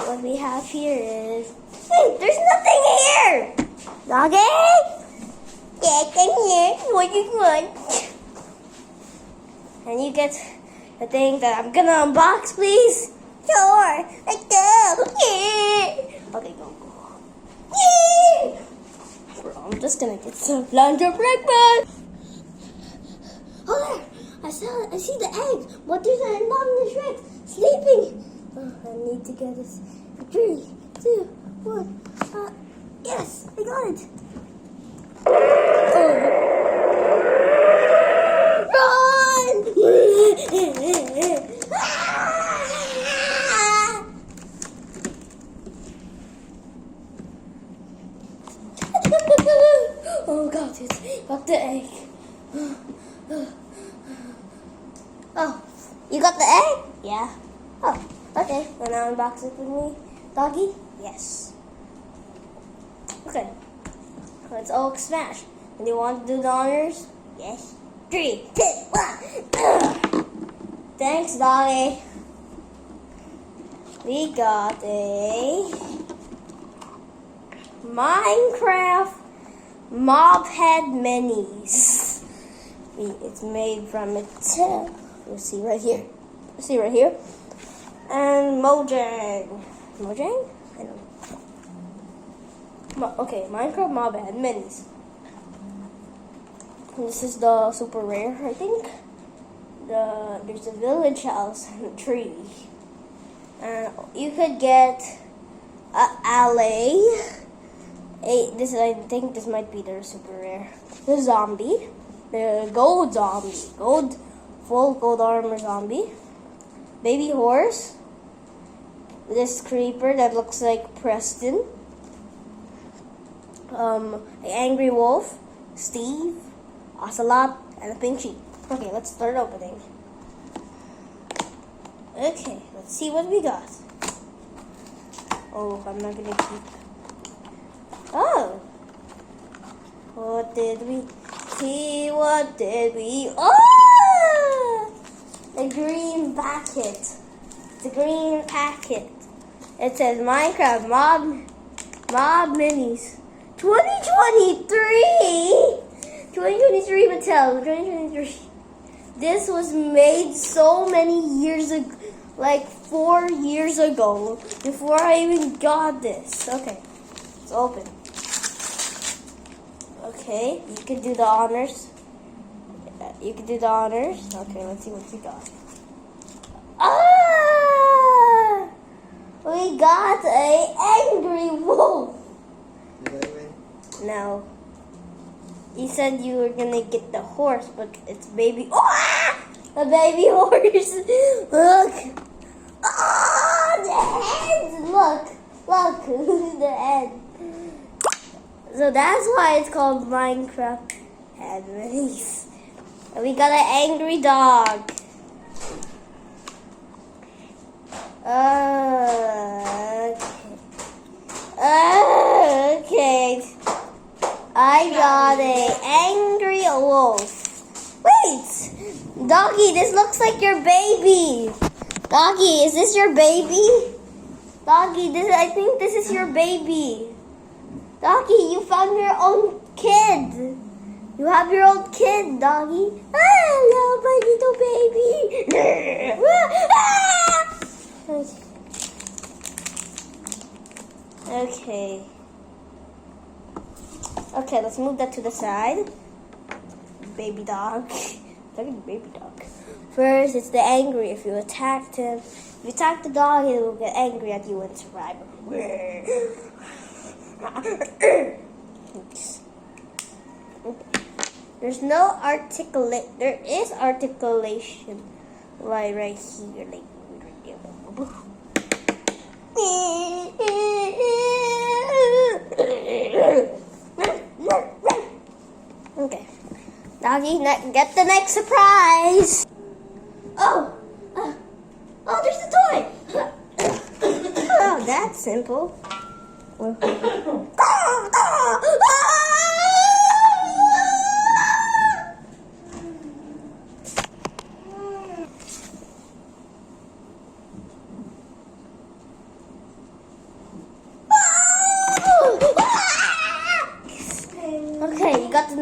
what we have here is... Hey, there's nothing here! Doggy? Yes, I'm here. What do you want? Can you get the thing that I'm gonna unbox, please? Sure. Let's go. Yeah. Okay, go. Yeah. Bro, I'm just gonna get some lunch or breakfast. Oh, there. I see the egg. But there's an enormous Shrek sleeping. Oh, I need to get this. 3, 2, 1. Yes, I got it. Run! Oh, got it. Got the egg. Oh, you got the egg? Yeah. Oh, okay. Wanna unbox it with me, doggy? Yes. Okay. Let's all smash. And you want to do the honors? Yes. 3, 2, 1. Thanks, doggy. We got a Minecraft Mob Head Minis. It's made from it. You'll see right here. See right here. And Mojang. Mojang? I don't know. Okay, Minecraft Mob Head Minis. This is the super rare, I think. There's a village house and a tree. And you could get an alley. I think this might be the super rare. The zombie. The gold zombie. Full gold armor zombie. Baby horse. This creeper that looks like Preston. An angry wolf. Steve. Ocelot. And a pink sheep. Okay, let's start opening. Okay, let's see what we got. Oh, I'm not gonna keep. Oh! What did we see? What did we... Oh! A green packet. It's a green packet. It says Minecraft Mob Minis. 2023! 2023 Mattel. 2023. This was made so many years ago. Like 4 years ago. Before I even got this. Okay. It's open. Okay, you can do the honors. You can do the honors. Okay, let's see what you got. Ah! We got a angry wolf. Did I win? No. You said you were gonna get the horse, but it's baby. Ah! A baby horse. Look. Ah! The head. Look. The head. So that's why it's called Minecraft Head Minis. And we got an angry dog. Okay. I got an angry wolf. Wait! Doggy, this looks like your baby. Doggy, is this your baby? Doggy, I think this is your baby. Doggy, you found your own kid. You have your own kid, doggy. Hello, my little baby. Okay. Okay, let's move that to the side. Baby dog. Look at baby dog. First, it's the angry. If you attacked him, if you attack the dog, it will get angry at you and survive. There's no there is articulation right here, like okay. Doggy, get the next surprise. Oh, there's the toy. Oh, that's simple.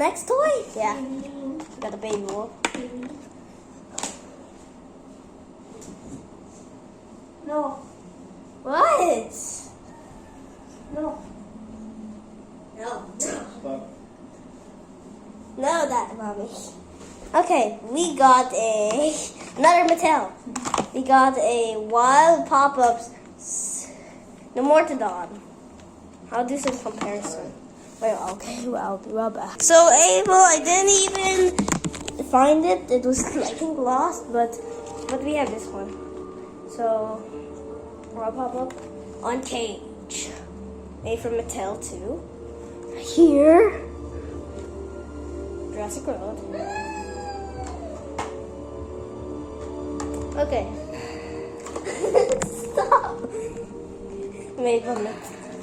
next toy? Yeah. Got a baby wolf. No. What? No. No. Stop. No, that mommy. Okay, we got another Mattel. We got a Wild Pop-Ups the Mortodon. I'll do some comparison. Wait, okay, well, I'll be right back. So Abel, I didn't even find it. It was I think lost, but we have this one. So Wild Pop-Up on cage, made from Mattel too. Here, Jurassic World. Okay. Stop. Made from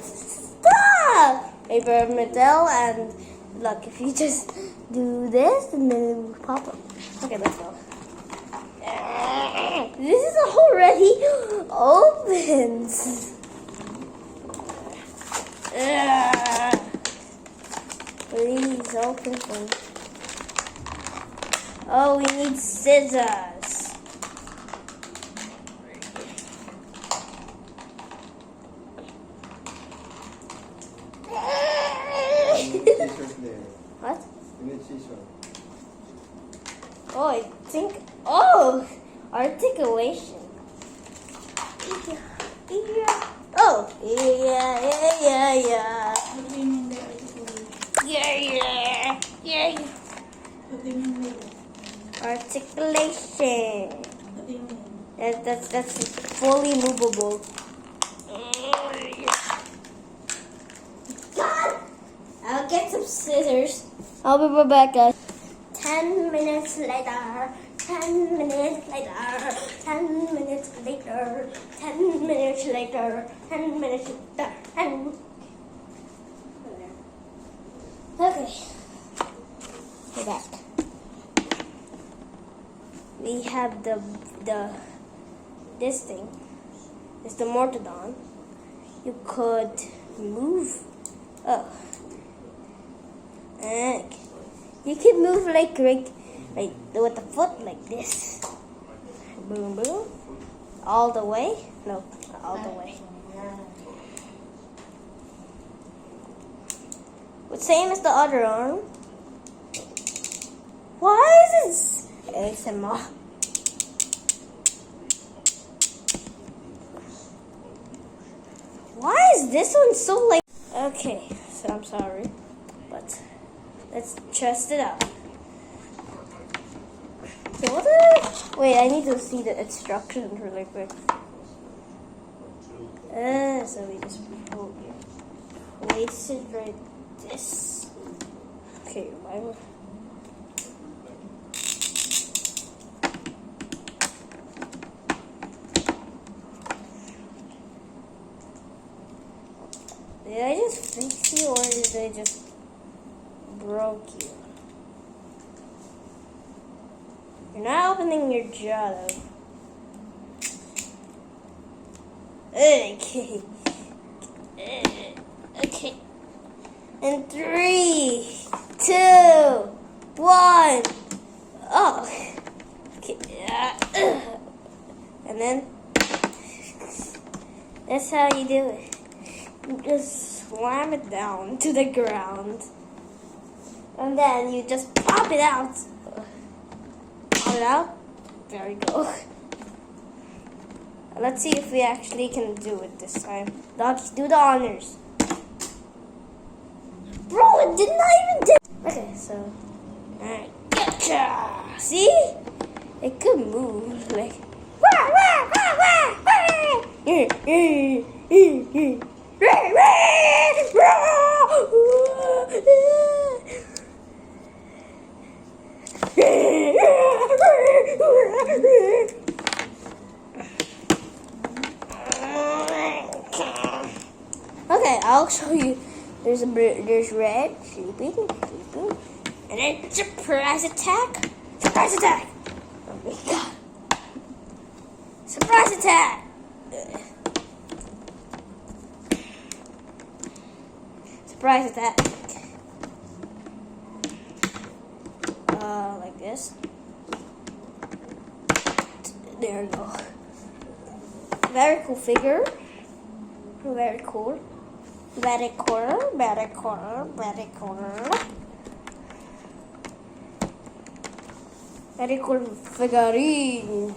Stop. Made from Mattel, and look, if you just do this, and then it will pop up. Okay, let's go. This is already opened. Please open them. Oh, we need scissors. Scissors there. What? You need scissors. Oh, I think. Oh, articulation. Oh, yeah. What do you mean by articulation? Yeah. What do you mean by that? Articulation. What do you mean? That's fully movable. God! I'll get some scissors. I'll be right back, guys. 10 minutes later. 10 minutes later. 10 minutes later. 10 minutes later. 10 minutes later. 10. Okay. We're back. We have this thing. It's the Mortodon. You could move. Oh. And you can move like with the foot like this. Boom, boom. All the way? No, not all the way. But same as the other arm. Why is this ASMR? Why is this one so like? Okay, so I'm sorry, but let's test it out. So what wait, I need to see the instructions really quick. So we just place it right this. Okay, why would did I just fix you or did I just broke you? You're not opening your jaw though. Okay. Okay. And 3, 2, 1. Oh. Okay. And then that's how you do it. You just slam it down to the ground. And then you just pop it out. Pop it out. There we go. Let's see if we actually can do it this time. Doggy, do the honors. Bro, it did not even do. Okay, so. Alright. Gotcha! See? It could move like. Wah, wah, wah, wah, Okay, I'll show you. There's red, sleeping, and then surprise attack. Surprise attack! Oh my god. Surprise attack! Surprise attack. guess. There you go. Very cool figure. Very cool. Very cool. Very cool. Very cool. Very cool figurine.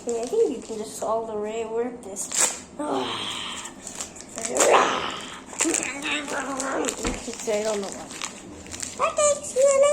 I think you can just all the way work this. I don't know why. Okay, see you